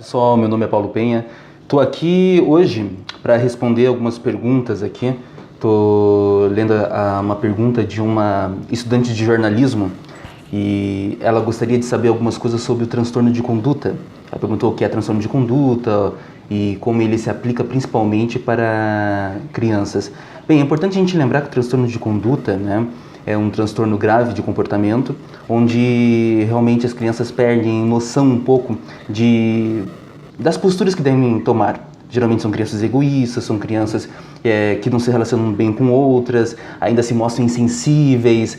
Pessoal, meu nome é Paulo Penha. Estou aqui hoje para responder algumas perguntas aqui. Estou lendo uma pergunta de uma estudante de jornalismo e ela gostaria de saber algumas coisas sobre o transtorno de conduta. Ela perguntou o que é transtorno de conduta e como ele se aplica principalmente para crianças. Bem, é importante a gente lembrar que o transtorno de conduta, né, é um transtorno grave de comportamento, onde realmente as crianças perdem noção um pouco das posturas que devem tomar. Geralmente são crianças egoístas, são crianças que não se relacionam bem com outras, ainda se mostram insensíveis.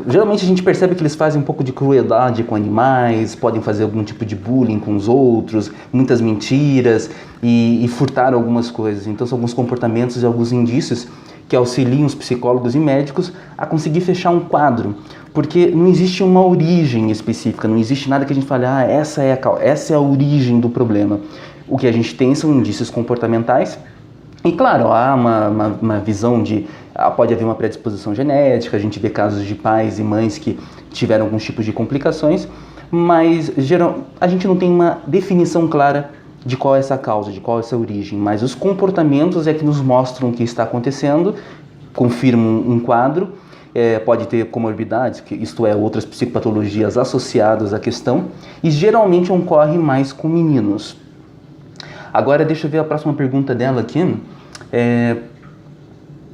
Geralmente a gente percebe que eles fazem um pouco de crueldade com animais, podem fazer algum tipo de bullying com os outros, muitas mentiras e furtar algumas coisas. Então são alguns comportamentos e alguns indícios que auxiliam os psicólogos e médicos a conseguir fechar um quadro, porque não existe uma origem específica, não existe nada que a gente fale, essa é a origem do problema. O que a gente tem são indícios comportamentais e, claro, há uma visão de pode haver uma predisposição genética, a gente vê casos de pais e mães que tiveram alguns tipos de complicações, mas a gente não tem uma definição clara de qual é essa causa, de qual é essa origem, mas os comportamentos é que nos mostram o que está acontecendo, confirmam um quadro, pode ter comorbidades, isto é, outras psicopatologias associadas à questão, e geralmente ocorre mais com meninos. Agora deixa eu ver a próxima pergunta dela aqui.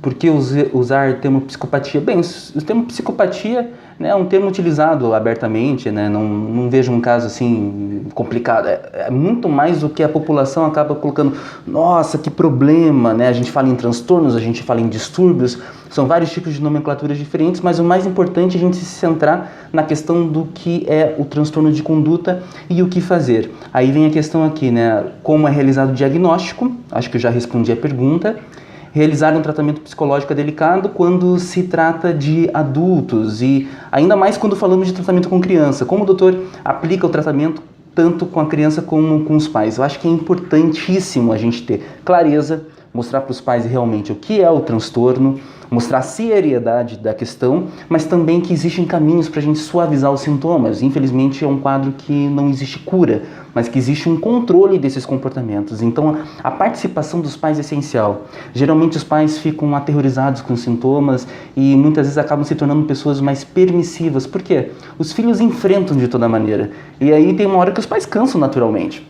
Por que usar o termo psicopatia? Bem, o termo psicopatia, né, é um termo utilizado abertamente, né, não vejo um caso assim complicado. É muito mais do que a população acaba colocando. Nossa, que problema, né? A gente fala em transtornos, a gente fala em distúrbios, são vários tipos de nomenclaturas diferentes, mas o mais importante é a gente se centrar na questão do que é o transtorno de conduta e o que fazer. Aí vem a questão aqui, né? Como é realizado o diagnóstico, acho que eu já respondi a pergunta. Realizar um tratamento psicológico é delicado quando se trata de adultos e ainda mais quando falamos de tratamento com criança. Como o doutor aplica o tratamento tanto com a criança como com os pais? Eu acho que é importantíssimo a gente ter clareza, mostrar para os pais realmente o que é o transtorno, mostrar a seriedade da questão, mas também que existem caminhos para a gente suavizar os sintomas. Infelizmente é um quadro que não existe cura, mas que existe um controle desses comportamentos. Então a participação dos pais é essencial. Geralmente os pais ficam aterrorizados com os sintomas e muitas vezes acabam se tornando pessoas mais permissivas. Por quê? Os filhos enfrentam de toda maneira. E aí tem uma hora que os pais cansam naturalmente.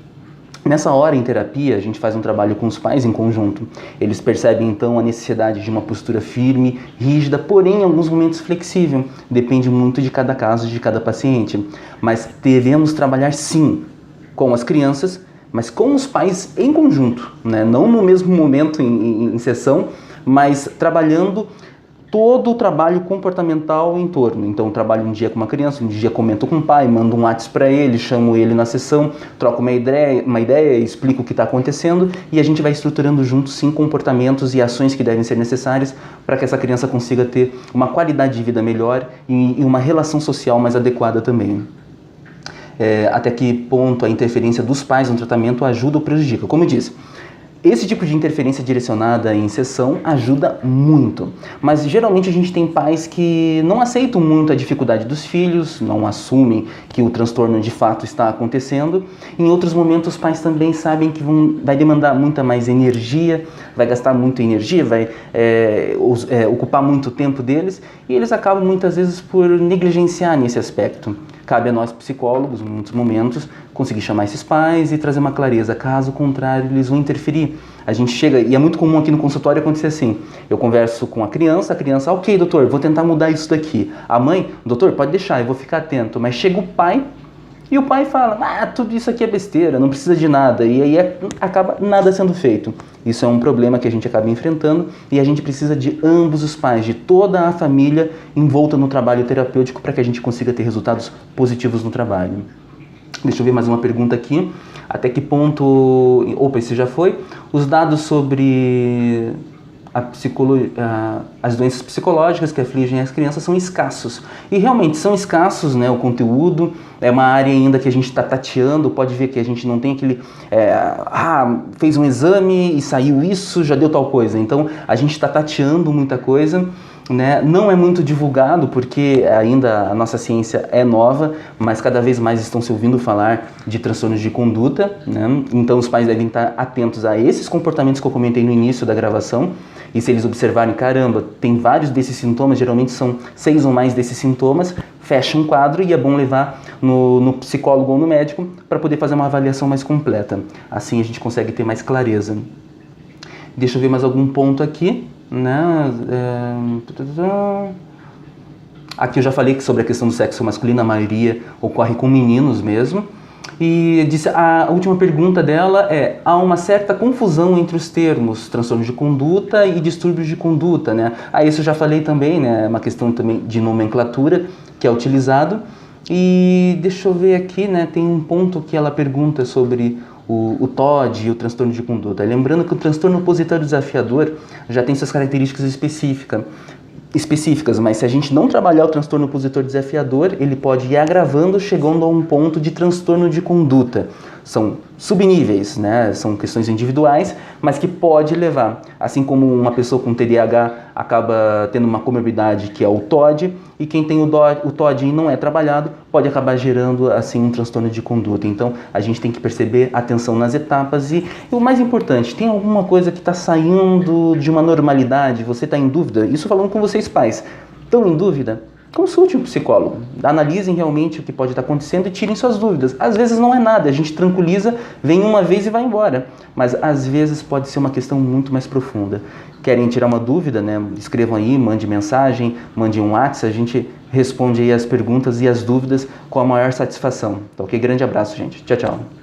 Nessa hora, em terapia, a gente faz um trabalho com os pais em conjunto. Eles percebem, então, a necessidade de uma postura firme, rígida, porém, em alguns momentos flexível. Depende muito de cada caso, de cada paciente. Mas devemos trabalhar, sim, com as crianças, mas com os pais em conjunto, né? Não no mesmo momento em sessão, mas trabalhando todo o trabalho comportamental em torno. Então, eu trabalho um dia com uma criança, um dia comento com o pai, mando um WhatsApp para ele, chamo ele na sessão, troco uma ideia, explico o que está acontecendo e a gente vai estruturando juntos, sim, comportamentos e ações que devem ser necessárias para que essa criança consiga ter uma qualidade de vida melhor e uma relação social mais adequada também. Até que ponto a interferência dos pais no tratamento ajuda ou prejudica? Como eu disse, esse tipo de interferência direcionada em sessão ajuda muito, mas geralmente a gente tem pais que não aceitam muito a dificuldade dos filhos, não assumem que o transtorno de fato está acontecendo. Em outros momentos os pais também sabem que vai demandar muita mais energia, vai gastar muita energia, vai ocupar muito tempo deles e eles acabam muitas vezes por negligenciar nesse aspecto. Cabe a nós psicólogos, em muitos momentos, conseguir chamar esses pais e trazer uma clareza. Caso contrário, eles vão interferir. A gente chega, e é muito comum aqui no consultório acontecer assim, eu converso com a criança, ok, doutor, vou tentar mudar isso daqui. A mãe, doutor, pode deixar, eu vou ficar atento. Mas chega o pai, e o pai fala, tudo isso aqui é besteira, não precisa de nada. E aí acaba nada sendo feito. Isso é um problema que a gente acaba enfrentando e a gente precisa de ambos os pais, de toda a família envolta no trabalho terapêutico para que a gente consiga ter resultados positivos no trabalho. Deixa eu ver mais uma pergunta aqui. Até que ponto... Opa, esse já foi. Os dados sobre as doenças psicológicas que afligem as crianças são escassos. E realmente são escassos, né? O conteúdo é uma área ainda que a gente está tateando. Pode ver que a gente não tem aquele... fez um exame e saiu isso, já deu tal coisa. Então a gente está tateando muita coisa. né? Não é muito divulgado porque ainda a nossa ciência é nova, mas cada vez mais estão se ouvindo falar de transtornos de conduta, né? Então os pais devem estar atentos a esses comportamentos que eu comentei no início da gravação, e se eles observarem, caramba, tem vários desses sintomas, geralmente são 6 ou mais desses sintomas, fecha um quadro e é bom levar no psicólogo ou no médico para poder fazer uma avaliação mais completa. Assim a gente consegue ter mais clareza. Deixa eu ver mais algum ponto aqui, né? Aqui eu já falei sobre a questão do sexo masculino, a maioria ocorre com meninos mesmo. E disse, a última pergunta dela é: há uma certa confusão entre os termos transtorno de conduta e distúrbios de conduta, né? Isso eu já falei também, né? É uma questão também de nomenclatura que é utilizado. E deixa eu ver aqui, né? Tem um ponto que ela pergunta sobre o TOD e o transtorno de conduta. Lembrando que o transtorno opositor desafiador já tem suas características específicas, mas se a gente não trabalhar o transtorno opositor desafiador, ele pode ir agravando, chegando a um ponto de transtorno de conduta. São subníveis, né? São questões individuais, mas que pode levar, assim como uma pessoa com TDAH acaba tendo uma comorbidade que é o TOD, e quem tem o TOD e não é trabalhado, pode acabar gerando assim um transtorno de conduta. Então a gente tem que perceber atenção nas etapas e o mais importante, tem alguma coisa que está saindo de uma normalidade, você está em dúvida? Isso falando com vocês pais, estão em dúvida? Consulte um psicólogo, analisem realmente o que pode estar acontecendo e tirem suas dúvidas. Às vezes não é nada, a gente tranquiliza, vem uma vez e vai embora. Mas às vezes pode ser uma questão muito mais profunda. Querem tirar uma dúvida, né? Escrevam aí, mande mensagem, mande um WhatsApp, a gente responde aí as perguntas e as dúvidas com a maior satisfação. Tá ok? Grande abraço, gente. Tchau, tchau.